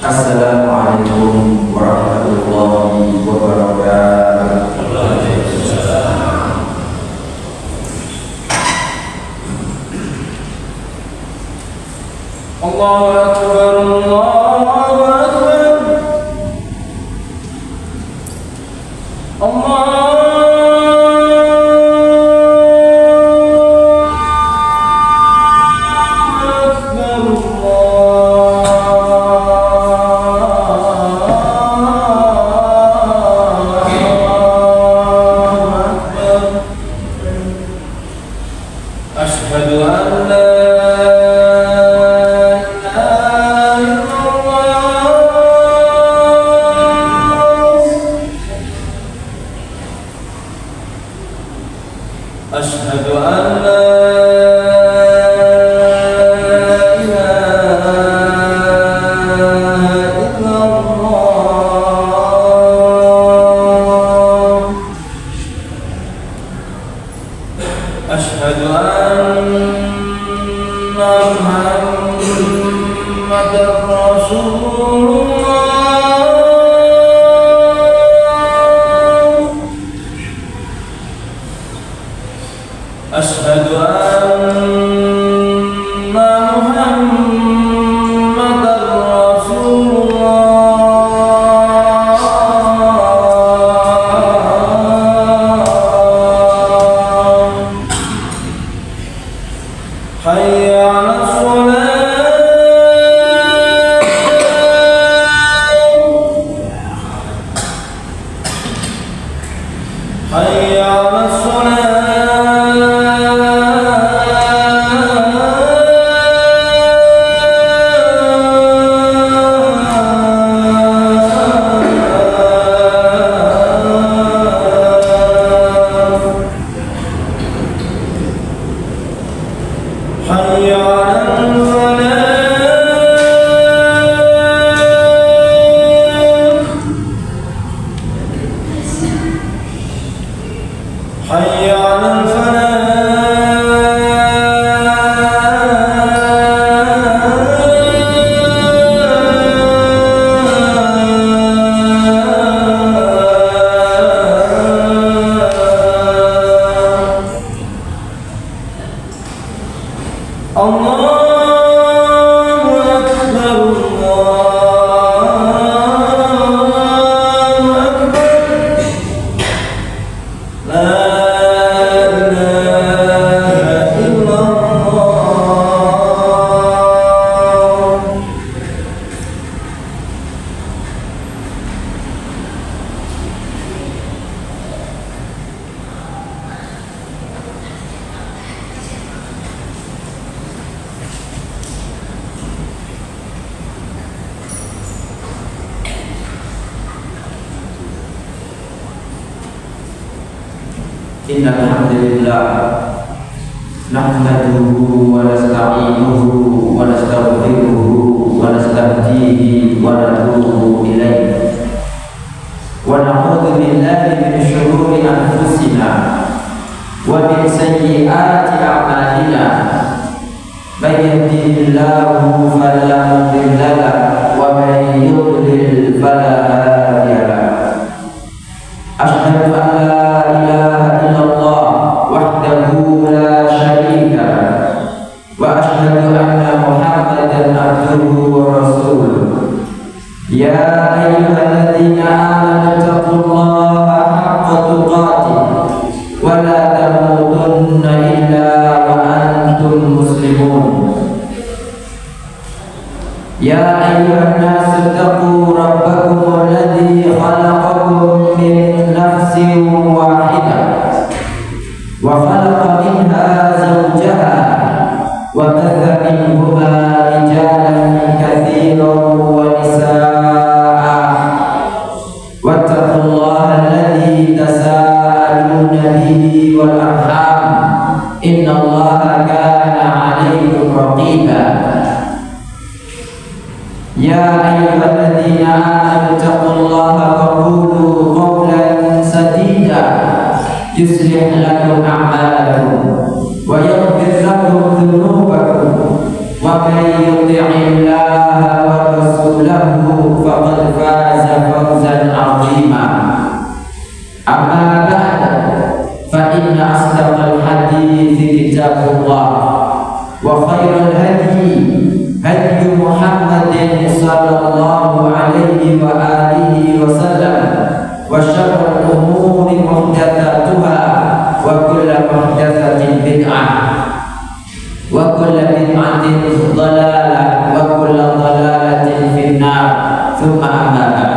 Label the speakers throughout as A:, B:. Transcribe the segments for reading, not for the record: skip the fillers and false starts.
A: Assalamualaikum warahmatullahi wabarakatuh. Allahu Akbar, Allahu Akbar, Allahu Innal hamdalillah nahmaduhu wa nasta'inuhu wa nastaghfiruhu wa nastahdihi wa natubu ilayhi wa na'udzu billahi min shururi anfusina wa min sayyiati a'malina may yahdihillahu fala mudilla lahu wa may yudlil fala hadiya lahu. Asyhadu an la ilaha illallah wahdahu la syarika lahu wa asyhadu anna Muhammadan abduhu wa rasuluh. Ya ayyuhalladzina amanu taqullaha haqqa tuqatih wa la tamutunna illa wa antum muslimun. Ya ayyuhan nasu taqu rabbakum alladzi khalaqakum min nafsin wahidah wa khalaqa minha zawjaha wa batha minhuma rijalan katsiran wa nisaa'a wattaqullaha alladzi tasaaluna bihi wal arham innallaha kana 'alaykum raqiba. Ya ayyuhalladzina amanu taqullaha wa qulu qawlan sadida yuslih lakum a'malakum wa yaghfir lakum dhunubakum wa may yuti'illaha wa rasulahu faqad faza fawzan 'azima. Amma ba'd, fa inna asdaqal hadithi kitabullah wa khairal hadi Muhammadin sallallahu alaihi wa alihi wa sallam, wa syarrul umuri muhdatsatuha wa kullu muhdatsatin bid'ah wa kullu bid'atin dhalalah wa kullu dhalalatin finnar. Tsumma amma ba'd.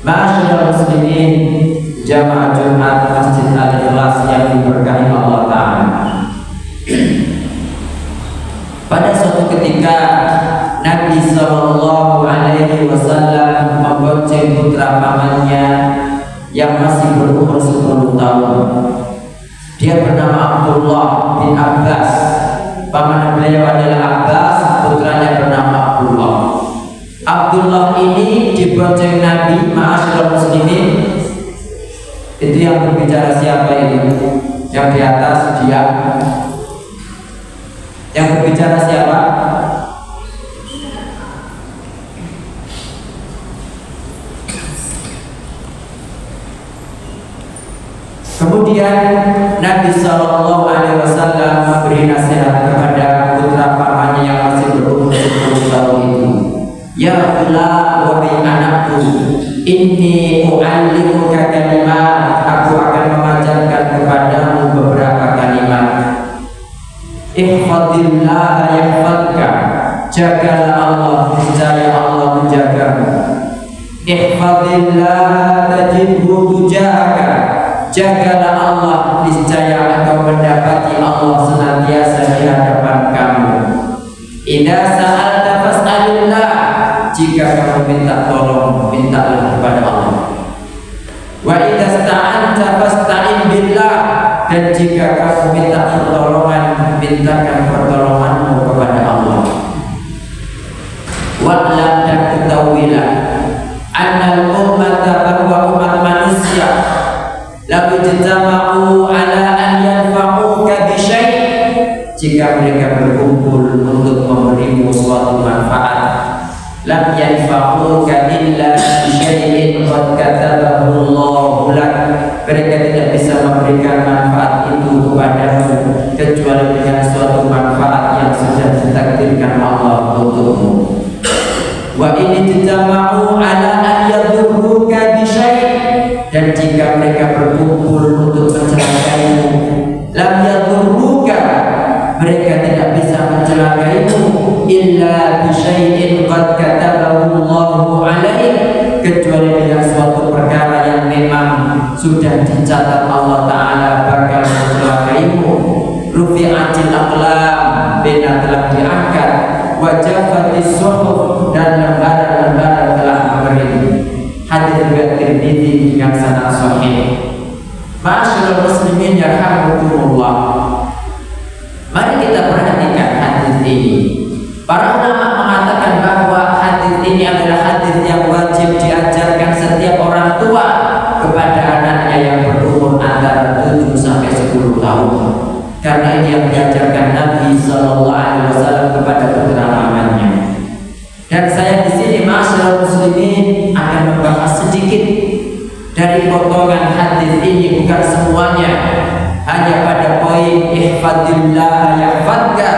A: Ma'asyiral muslimin, jamaah Jumat Masjid Al-Ikhlas yang diberkahi Allah Ta'ala. Pada suatu ketika Nabi Sallallahu Alaihi Wasallam membonceng putra pamannya yang masih berumur 10 tahun. Dia bernama Abdullah bin Abbas. Paman beliau adalah Abbas, putranya bernama Abdullah. Abdullah ini dibonceng Nabi. Ma'asyiral muslimin, itu yang berbicara siapa itu? Yang di atas dia. Yang berbicara siapa? Kemudian Nabi Sallallahu Alaihi Wasallam memberi nasihat kepada putra pamannya yang masih berumur 10 tahun itu. Ya Allah, wahai anakku, inni u'allimuka kalimat, aku akan mengajarkan kepadamu beberapa kalimat. Ihfadillah yahfadka, jagalah Allah, niscaya Allah menjagamu. Ihfadillah tajidhu tujahaka, jagalah Allah, niscaya engkau mendapati Allah senantiasa di hadapan kamu. Idza sa'alta fas'alillah, jika kamu minta tolong, mintalah kepada Allah. Wa idza sta'anta fasta'in billah, dan jika kamu minta pertolongan, mintakan pertolonganmu kepada Allah. Wa'lam, dan ketahuilah, annal ummata, bahwa umat manusia, la yajtama'u ala an yanfa'uka bi syai', jika mereka berkumpul untuk memberimu suatu manfaat, lam yanfa'uka illa bi syai'in qad katabahu Allahu lak, mereka tidak bisa memberikan manfaat itu kepadamu kecuali dengan suatu manfaat yang sudah ditakdirkan Allah untukmu. Wa in tajma'u ala an yadurruka bi syai', dan jika mereka berkumpul untuk mencelakaimu, lam yadurruka, mereka tidak bisa mencelakaimu illa bi syai'in qad katabahu Allahu alaik, kecuali dengan suatu perkara yang memang sudah dicatat Allah Ta'ala bakal mencelakaimu. Rufi'atil aqlam, pena telah diangkat, wa jaffatis suhuf, dan lembaran-lembaran telah mengering. Hadis riwayat Tirmidzi yang sanad sahih. Ma'asyiral muslimin yarhamukumullah, mari kita perhatikan hadis ini. Para ulama mengatakan bahwa hadis ini adalah hadis yang wajib diajarkan setiap orang tua kepada anaknya yang berumur antara 7 sampai 10 tahun. Karena ini yang diajarkan Nabi Sallallahu Alaihi Wasallam kepada putra pamannya. Dan saya di sini, ma'asyiral muslimin, akan membahas sedikit dari potongan hadis ini, bukan semuanya, hanya pada poin ihfadillah yahfadka,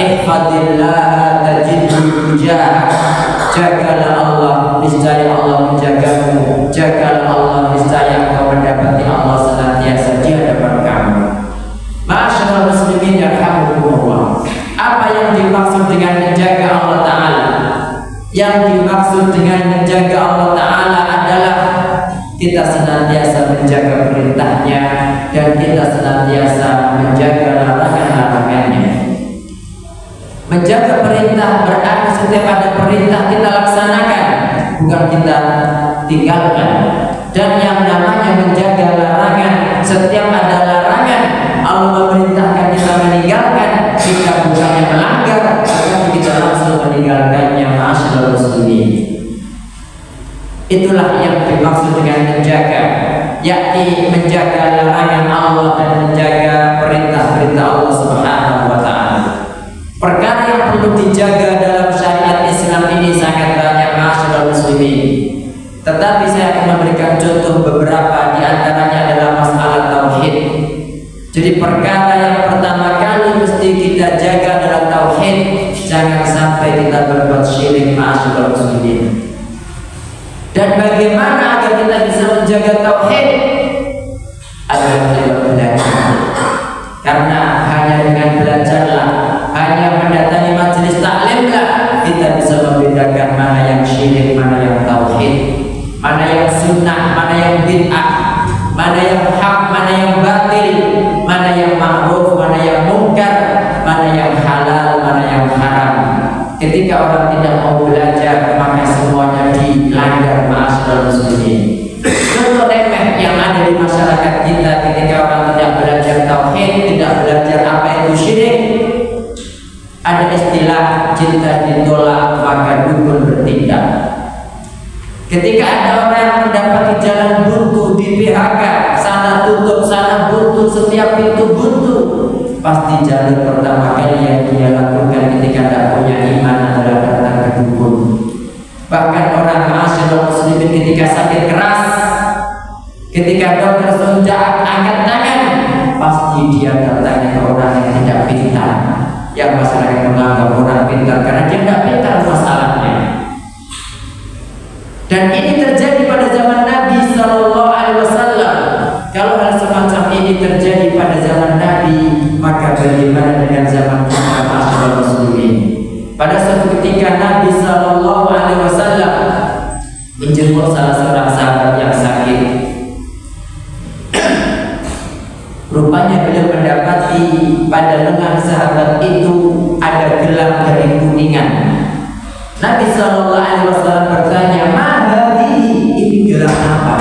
A: ihfadillah tajidhu tujahak, jagalah Allah, niscaya Allah menjagamu, jagalah Allah, niscaya engkau mendapati Allah senantiasa di hadapan kamu. Ma'asyiral muslimin yarhamukumullah, apa yang dimaksud dengan menjaga Allah Ta'ala? Yang dimaksud dengan menjaga Allah Ta'ala adalah kita senantiasa menjaga perintahnya dan kita senantiasa menjaga larangan-larangannya. Menjaga perintah berarti setiap ada perintah kita laksanakan, bukan kita tinggalkan. Dan yang namanya menjaga larangan, setiap ada larangan Allah memerintahkan kita meninggalkan, kita bukannya melanggar, tetapi kita langsung meninggalkannya. Ma'asyiral muslimin, itulah yang dimaksud dengan menjaga, yakni menjaga larangan Allah dan menjaga perintah-perintah Allah Subhanahu wa Ta'ala. Perkara yang perlu dijaga dalam syariat Islam ini ini sangat banyak masyarakat muslimin. Tetapi saya akan memberikan contoh beberapa, di antaranya adalah masalah tauhid. Jadi perkara yang pertama kali mesti kita jaga adalah tauhid. Jangan sampai kita berbuat syirik masyarakat muslimin. Dan bagaimana agar kita bisa menjaga tauhid? Adalah dengan belajar. Karena hanya dengan belajarlah, hanya mendatangi majelis taklimlah, kita bisa membedakan mana yang syirik, mana yang tauhid, mana yang sunnah, mana yang bid'ah, mana yang hak, mana yang batil, mana yang ma'ruf, mana yang mungkar, mana yang halal, mana yang haram. Ketika orang tidak mau belajar, maka semuanya dilanggar masyarakat muslimin. Contoh remeh yang ada di masyarakat kita ketika orang tidak belajar tauhid, tidak belajar apa itu syirik. Ada istilah cinta ditolak maka dukun bertindak. Ketika ada orang yang mendapati jalan buntu di PHK, sana tutup, sana buntu, setiap pintu buntu, pasti jalur pertama kali yang dia lakukan ketika tidak punya iman adalah datang ke dukun. Bahkan orang masyarakat muslimin ketika sakit keras, ketika dokter suntik angkat tangan, pasti dia datangnya ke orang yang tidak pintar, yang masyarakat menganggap orang pintar karena dia tidak pintar masalahnya. Dan ini terjadi pada zaman Nabi Sallallahu Alaihi Wasallam. Kalau hal semacam ini terjadi pada zaman Nabi, maka bagaimana dengan zaman kita masyarakat muslimin? Pada suatu ketika Nabi Sallallahu Alaihi Wasallam menjemput salah seorang sahabat yang sakit. Rupanya beliau mendapati pada lengan sahabat itu ada gelang dari kuningan. Nabi Sallallahu Alaihi Wasallam bertanya, ini gelang apa?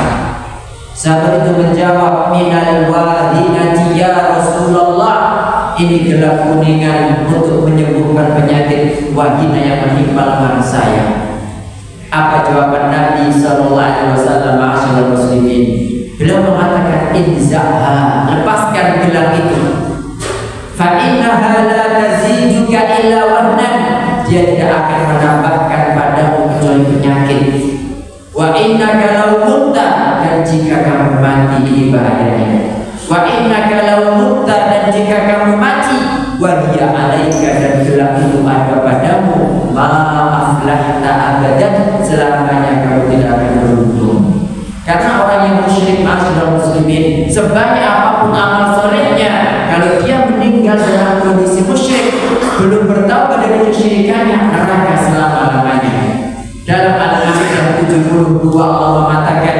A: Sahabat itu menjawab, minal wadinati ya Rasulullah. Ini gelang kuningan untuk menyembuhkan penyakit wahina yang menimpa lengan saya. Apa jawaban Nabi Sallallahu Alaihi Wasallam? Ma'asyiral muslimin, beliau mengatakan, inzaha, lepaskan gelang itu. Fa innaha la taziduka illa wahnan, dia tidak akan menambahkan padamu kecuali penyakit. Wa innaka law mutta, dan jika kamu mati ini bahayanya. Wa innaka law mutta, dan jika kamu mati, wa hiya alaika, dan gelang itu ada padamu, ma aflahta abadan, selamanya kamu tidak akan beruntung. Karena orang yang musyrik masyarakat muslimin, sebanyak apapun amal solehnya, kalau dia meninggal dalam kondisi musyrik, belum bertaubat dari kesyirikannya, neraka selama-lamanya. Dalam Al-An'am 72 Allah mengatakan,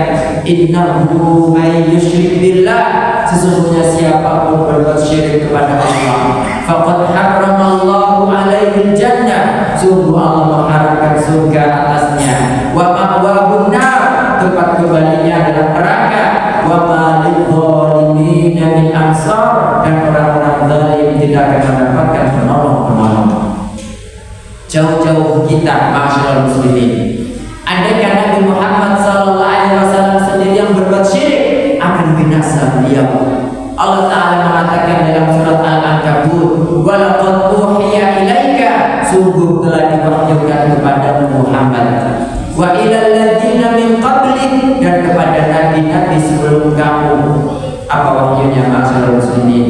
A: innahu may yusyrik billah, sesungguhnya siapapun berbuat syirik kepada Allah, faqad harramallahu alaihi jannah, sungguh Allah mengharamkan surga atasnya, wa ma'wahun nar, tempat kembalinya adalah neraka, wa ma lidh-dhalimin min ansar, dan orang-orang zalim tidak akan mendapatkan penolong-penolong. Jauh-jauh kita masyarakat muslimin, andaikan Nabi Muhammad Sallallahu Alaihi Wasallam sendiri yang berbuat syirik, akan binasa beliau. Allah Ta'ala mengatakan dalam surat Al-Ankabut, walaqad uhiya ilaika, sungguh telah diwahyukan kepada Muhammad, wa ilal ladzina min qablik, dan kepada nabi-nabi sebelum kamu. Apa wahyunya masyarakat muslimin?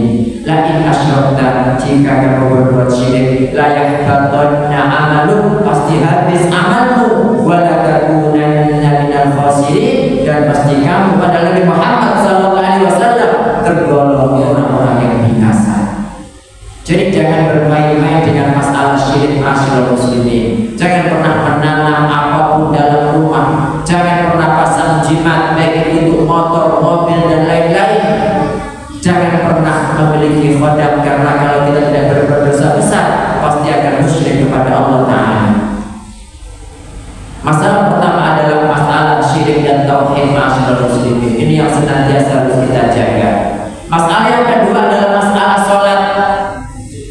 A: La in asyrakta, jika kamu berbuat syirik, la yahbatanna amaluk, pasti habis amalmu, wa la takunanna minal khasirin, dan pasti kamu pada Nabi Muhammad Sallallahu Alaihi Wasallam tergolong orang-orang yang binasa. Jadi jangan bermain-main dengan masalah syirik masyarakat muslimin. Jangan pernah menanam apapun dalam rumah. Jangan pernah pasang jimat baik itu motor, mobil, dan lain-lain. Jangan pernah memiliki khodam, karena kalau kita tidak berbuat dosa besar, pasti akan musyrik kepada Allah Ta'ala. Masalah pertama adalah masalah syirik dan tauhid masyarakat muslimin. Ini yang senantiasa harus kita jaga. Masalah yang kedua adalah masalah sholat.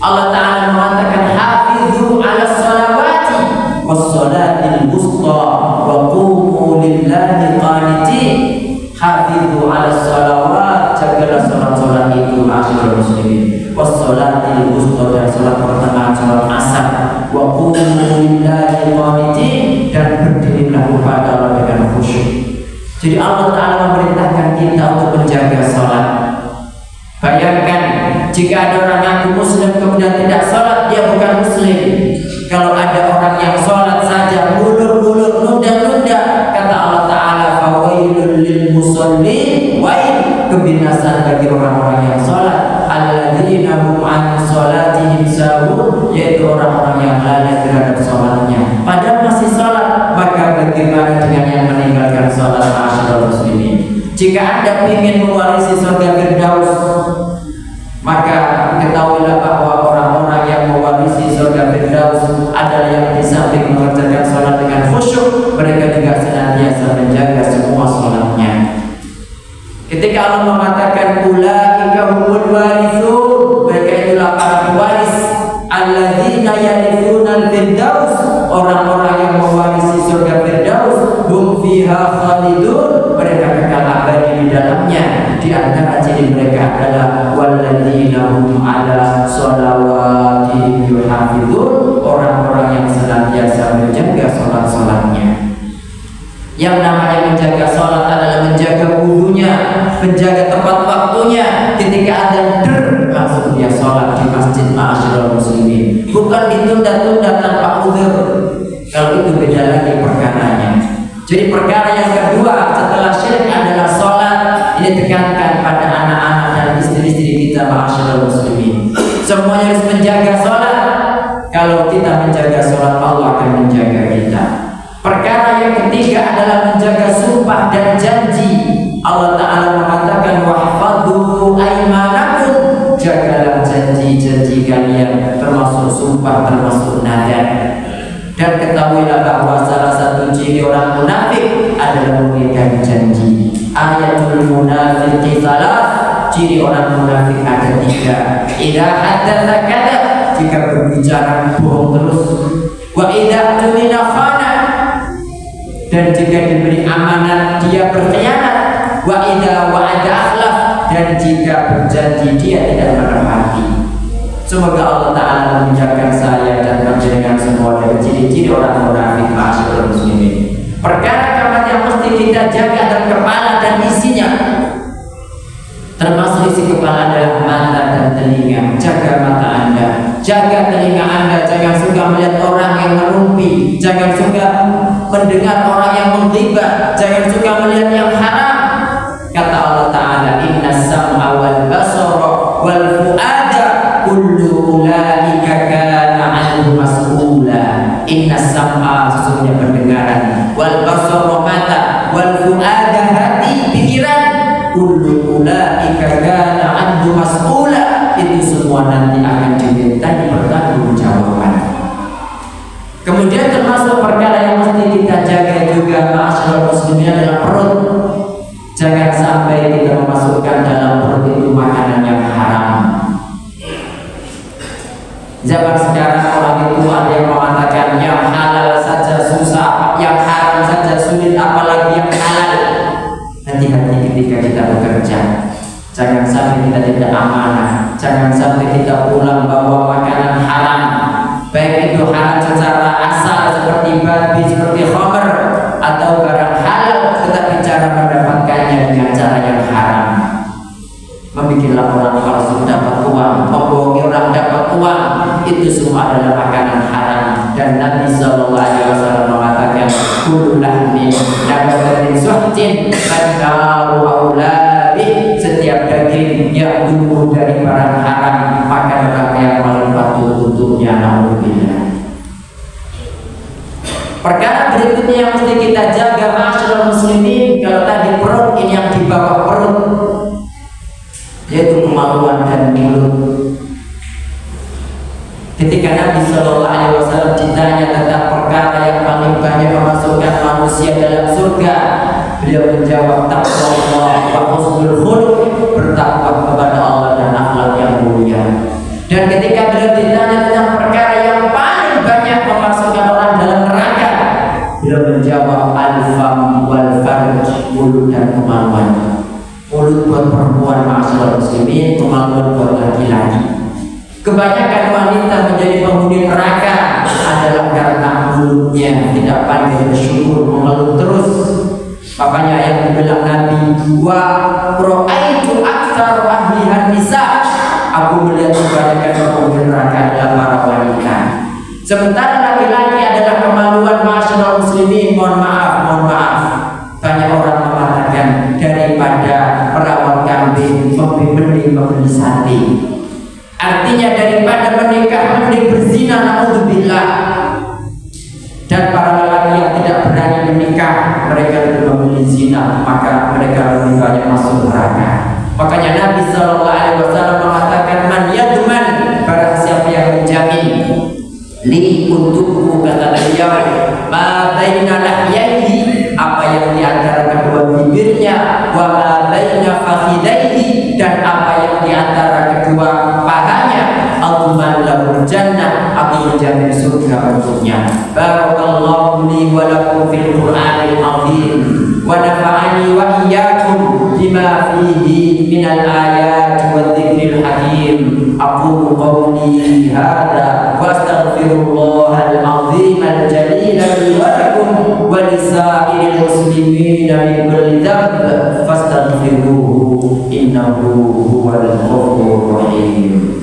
A: Allah Ta'ala mengatakan, hafizu ala sholawati wassolatil wusta wa qumu lillahi qanitin. Hafizu ala sholawat, jagalah sholat-sholat itu masyarakat muslimin, wassolatil wusta, dan sholat pertengahan, sholat asar. wa qumu lillahi qanitin, dan berdirilah kepada Allah dengan khusyuk. Jadi Allah Ta'ala memerintahkan kita untuk menjaga sholat. Bayangkan jika ada orang yang muslim kemudian tidak sholat, dia bukan muslim. Kalau ada orang yang sholat saja mulur-mulur, nunda-nunda, kata Allah Ta'ala, fawailul lil musallin, wail, kebinasan bagi orang-orang yang sholat, alladzina hum an sholatihim sahun, yaitu orang-orang yang lalai terhadap sholatnya. Padahal masih sholat, maka bagaimana dengan yang meninggalkan sholat? Ma'asyiral muslimin, jika Anda ingin mewarisi surga Firdaus, maka ketahuilah bahwa orang-orang yang mewarisi surga Firdaus adalah yang di samping mengerjakan sholat dengan khusyuk, mereka juga senantiasa menjaga semua sholatnya. Ketika Allah mengatakan ulaika humul warithun, mereka itulah para pewaris, alladzina yarithunal firdaus, orang-orang yang mewarisi surga Firdaus, hum fiha khalidun, mereka kekal abadi di dalamnya. Di antara ciri mereka adalah walladzina hum ala sholawatihim yuhafizun, orang-orang yang senantiasa menjaga sholat-sholatnya. Yang namanya menjaga sholat adalah menjaga wudunya, menjaga tepat waktunya. Ketika adzan langsung dia sholat di masjid. Ma'asyiral muslimin, bukan ditunda-tunda tanpa uzur. Kalau itu beda lagi perkaranya. Jadi perkara yang kedua setelah syirik adalah sholat. Ini tekankan pada anak-anak dan istri-istri kita. Ma'asyiral muslimin, semuanya harus menjaga sholat. Kalau kita menjaga sholat, Allah akan menjaga kita. Perkara yang ketiga adalah menjaga sumpah dan janji. Allah Ta'ala mengatakan wahfadhu aimanakum, jagalah janji-janji kalian, termasuk sumpah, termasuk nadar. Dan ketahuilah bahwa salah satu ciri orang munafik adalah mengingkari janji. Ayatul munafiqi salah, ciri orang munafik ada 3. Idza haddatsa kadzab, jika berbicara bohong terus. Wa idza tumina khana, dan jika diberi amanat dia berkhianat. Wa idza wa'ada akhlaf, dan jika berjanji dia tidak menepati. Semoga Allah Ta'ala menjaga saya dan menjaga semua dari ciri-ciri orang munafik. Ma'asyiral muslimin, perkara keempat yang mesti kita jaga dan kepala dan isinya, termasuk isi kepala adalah mata dan telinga. Jaga mata Anda, jaga telinga Anda, jangan suka melihat orang yang merumpi, jangan suka mendengar orang yang menggibah, jangan suka melihat yang haram. Kata Allah Ta'ala, innas sam'a wal basara wal fu'ada kullu ulaika kana 'anhu mas'ula. Innas sam'a, sesungguhnya pendengaran, wal basara mata, wal fu'ada hati, pikiran, kullu ulaika kana 'anhu mas'ula, itu semua nanti akan dimintai pertanggungjawaban. Kemudian termasuk perkara yang mesti kita jaga juga, ma'asyiral muslimin, adalah perut. Jangan sampai kita memasukkan dalam perut itu makanan yang haram. Zaman sekarang orang itu ada yang mengatakan yang halal saja susah, yang haram saja sulit, apalagi yang halal. Hati-hati ketika kita bekerja. Jangan sampai kita tidak amanah. Jangan sampai kita pulang bawa makanan haram, baik itu haram secara asal seperti babi, seperti khamr, atau barang halal tetapi cara mendapatkannya dengan cara yang haram. Membikinlah orang palsu dapat uang, membohongi orang dapat uang, itu semua adalah makanan haram. Dan Nabi Sallallahu Alaihi Wasallam mengatakan kullu lahmin nabata min suhtin fad'u aulabi, setiap daging yang tumbuh dari barang haram maka neraka yang paling patut untuknya. Alhamdulillah. Perkara berikutnya yang mesti kita jaga, ma'asyiral muslimin, kalau tadi perut, ini yang di bawah perut, yaitu kemaluan dan mulut. Ketika Nabi Sallallahu Alaihi Wasallam ditanya tentang perkara yang paling banyak memasukkan manusia dalam surga, beliau menjawab taqwallah wa husnul khuluq, bertakwa kepada Allah dan akhlak yang mulia. Dan ketika beliau ditanya tentang perkara yang paling banyak memasukkan orang dalam neraka, beliau menjawab al-fam wal farj, mulut dan kemaluan. Mulut buat perempuan, ma'asyiral muslimin, kemaluan buat laki-laki. Kebanyakan wanita menjadi penghuni neraka adalah karena mulutnya tidak pandai bersyukur, mengeluh terus. Makanya yang dibilang Nabi, wa ra'aitu aktsar ahlihan nisa, aku melihat kebanyakan penghuni neraka adalah para wanita. Sementara laki-laki adalah kemaluan masyarakat muslimin. Mohon maaf. Banyak orang mengatakan daripada merawat kambing mending membeli sate. Artinya daripada menikah mending berzina, naudzubillah. Dan para lelaki yang tidak berani menikah, mereka lebih memilih zina, maka mereka lebih banyak masuk neraka. Makanya Nabi SAW mengatakan, man yadman, barang siapa yang menjamin li untukku, kata beliau, ma baina lahyaihi, apa yang di antara kedua bibirnya, wa ma baina fakhidaihi, dan apa yang di antara kedua pahanya, Allahumma lahul jannah, aku menjamin surga untuknya. Barakallahu li wa lakum fil Qur'anil azim, wa nafa'ani wa iyyakum bima fihi minal ayati wa dzikril hakim. Aqulu qawli hadza wa astaghfirullahal azim al jalil li wa lakum wa lisa'iril muslimin min kulli dhanb fastaghfiruhu innahu huwal ghafurur rahim.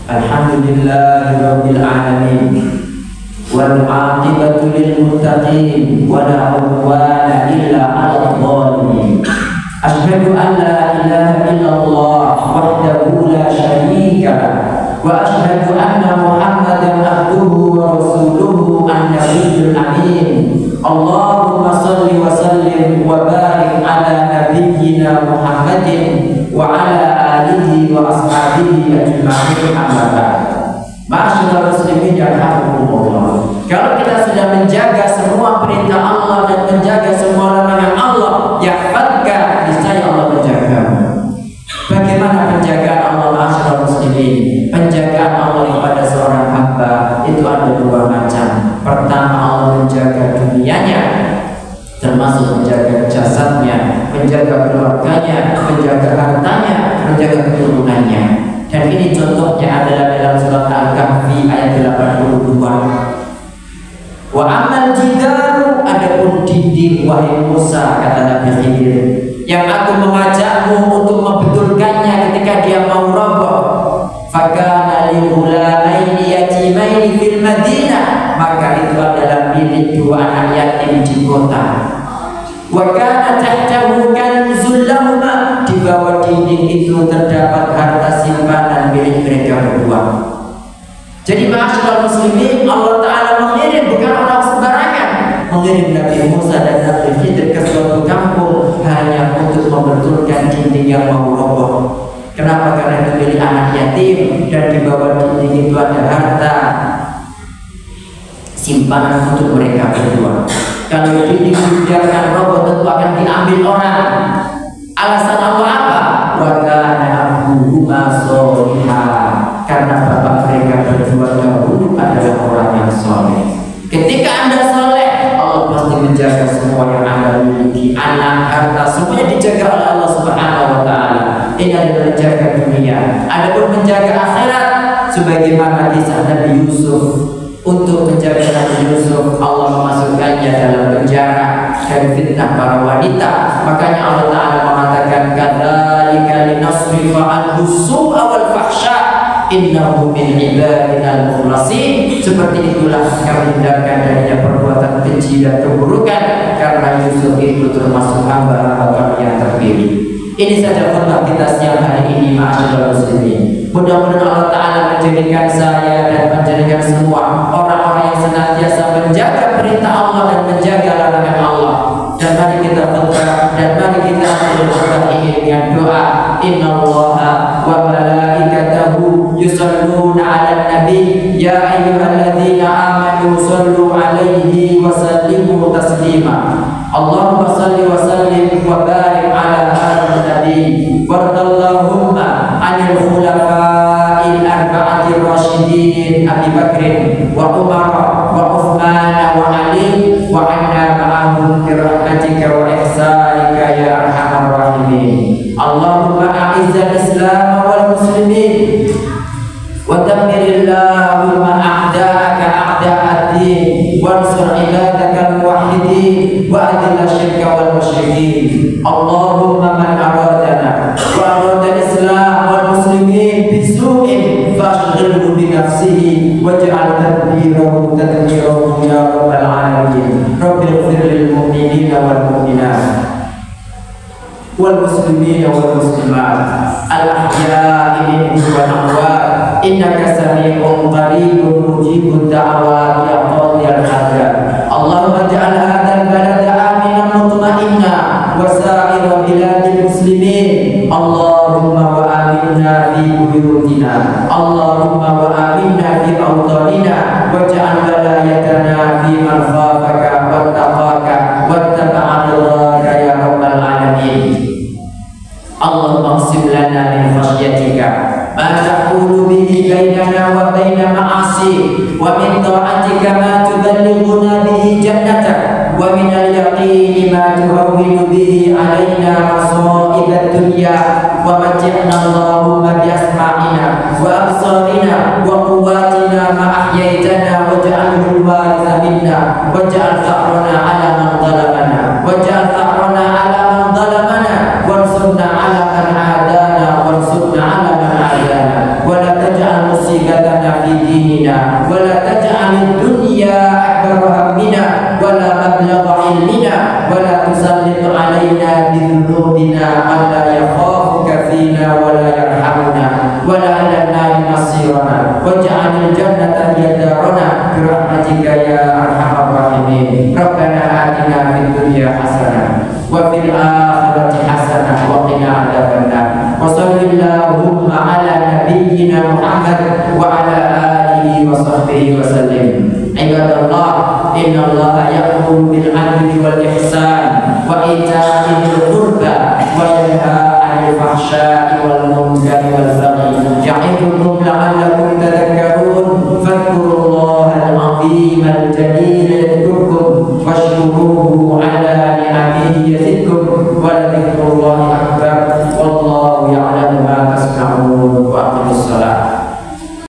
A: Alhamdulillahi rabbil alamin, wal 'aqibatu lil muttaqin, wa la 'udwana illa 'alal zalimin. Asyhadu an la ilaha illallah wahdahu la syarika lah, wa asyhadu anna Muhammadan abduhu wa rasuluhu an-nabiyyul amin. Allahumma shalli wa sallim wa barik ala nabiyyina Muhammadin wa ala alihi wa ashabihi ajma'in, amma ba'd. Ma'asyiral muslimin yarhamukumullah. Kalau kita sudah menjaga semua perintah Allah dan menjaga semua larangan Allah, yahfadka, niscaya Allah menjagamu. Bagaimana penjagaan Allah, ma'asyiral muslimin? Penjagaan Allah kepada seorang hamba itu ada dua macam. Pertama, Allah menjaga dunianya, termasuk menjaga jasadnya, menjaga keluarganya, menjaga hartanya, menjaga keturunannya. Dan ini contohnya adalah dalam surat Al-Kahfi ayat 82. Wa amal jidaru, adapun dinding wahai Musa, kata Nabi Khidir, yang aku mengajakmu untuk membetulkannya ketika dia mau roboh. Fakana li ghulamaini yatimaini fil Madinah, maka itu adalah milik dua anak yatim di kota. Wa kana tahtahu kanzul lahuma, di bawah dinding itu terdapat harta simpanan milik mereka berdua. Jadi ma'asyiral muslimin, Allah Ta'ala mengirim bukan orang sembarangan, mengirim Nabi Musa dan Nabi Khidir ke suatu kampung hanya untuk membetulkan dinding yang mau roboh. Kenapa? Karena itu milik anak yatim, dan di bawah dinding itu ada harta simpanan untuk mereka berdua. Kalau dinding dibiarkan roboh, tentu akan diambil orang. Alasan Allah apa? Wa kana abuhuma sholihah, karena bapak mereka berdua dahulu adalah orang yang soleh. Ketika Anda soleh, Allah pasti menjaga semua yang Anda miliki, anak, harta, semuanya dijaga oleh Allah Subhanahu wa Ta'ala. Ini adalah menjaga dunia. Adapun menjaga akhirat, sebagaimana kisah Nabi Yusuf. Untuk menjaga Nabi Yusuf, Allah memasukkannya dalam penjara dari fitnah para wanita. Makanya Allah Ta'ala mengatakan, kadzalika linasrifa anhu su'a wal fahsya innahu min ibadinal mukhlasin. Seperti itulah kami hindarkan darinya perbuatan keji dan keburukan, karena Yusuf itu termasuk hamba-hamba kami yang terpilih. Ini saja khutbah kita siang hari ini, ma'asyiral muslimin. Mudah-mudahan Allah Ta'ala menjadikan saya dan menjadikan semua orang-orang yang senantiasa menjaga perintah Allah dan menjaga larangan Allah. Dan mari kita khutbah, dan mari kita khutbah ini dengan doa. Innallaha wa malaikatahu yusalluna 'alan nabi, ya ayyuhalladzina amanu sallu 'alaihi wa sallimu taslima. Allahumma salli wa sallim wa barik 'ala الراشدين أبي بكر وعمر وعثمان وعلي وعنا معهم برحمتك وإحسانك يا أرحم الراحمين. اللهم أعز الإسلام والمسلمين ودمر اللهم أعداءك أعداء الدين وانصر عبادك الموحدين وأذل الشرك والمشركين. اللهم من أرادنا وأراد الإسلام والمسلمين بسوء فاشغله بنفسه واجعل تدبيره يا رب العالمين. رب اغفر للمؤمنين والمؤمنات والمسلمين والمسلمات الأحياء منهم والأموات إنك سميع قريب مجيب الدعوات يا قاضي الحاجات. اللهم اجعل هذا البلد آمنا مطمئنا وسائر بلاد المسلمين. اللهم وآمنا في بيوتنا، اللهم وآمنا في أوطاننا، واجعل ولايتنا في من خافك واتقاك واتبع رضاك يا رب العالمين. اللهم اقسم لنا من خشيتك ما تحول به بيننا وبين معاصيك، ومن طاعتك ما تبلغنا به جنتك، ومن اليقين ما تهون به علينا مصائب الدنيا. ومتعنا اللهم بأسماعنا وأبصارنا وقواتنا ما أحييتنا، واجعله الوارث منا، واجعل ثأرنا على من ظلمنا، واجعل ثأرنا على من ظلمنا، وانصرنا على من عادانا، وانصرنا على من عادانا، ولا تجعل مصيبتنا في ديننا، ولا تجعل الدنيا أكبر همنا ولا مبلغ علمنا، ولا تسلط علينا بذنوبنا من لا يخافك فينا ولا يرحمنا، ولا إلى النار مصيرنا، واجعل الجنة هي دارنا برحمتك يا أرحم الراحمين. ربنا آتنا في الدنيا حسنة وفي الآخرة حسنة وقنا عذاب النار. وصل اللهم على نبينا محمد وعلى آله وصحبه وسلم. عباد الله، إن الله يأمر بالعدل والإحسان وإيتاء ذي القربى وينهى عن الفحشاء والمنكر والبغي يعظكم لعلكم تذكرون. فاذكروا الله العظيم الجليل يذكركم واشكروه على نعمه يزدكم ولذكر الله أكبر والله يعلم ما تصنعون. وأقم الصلاة.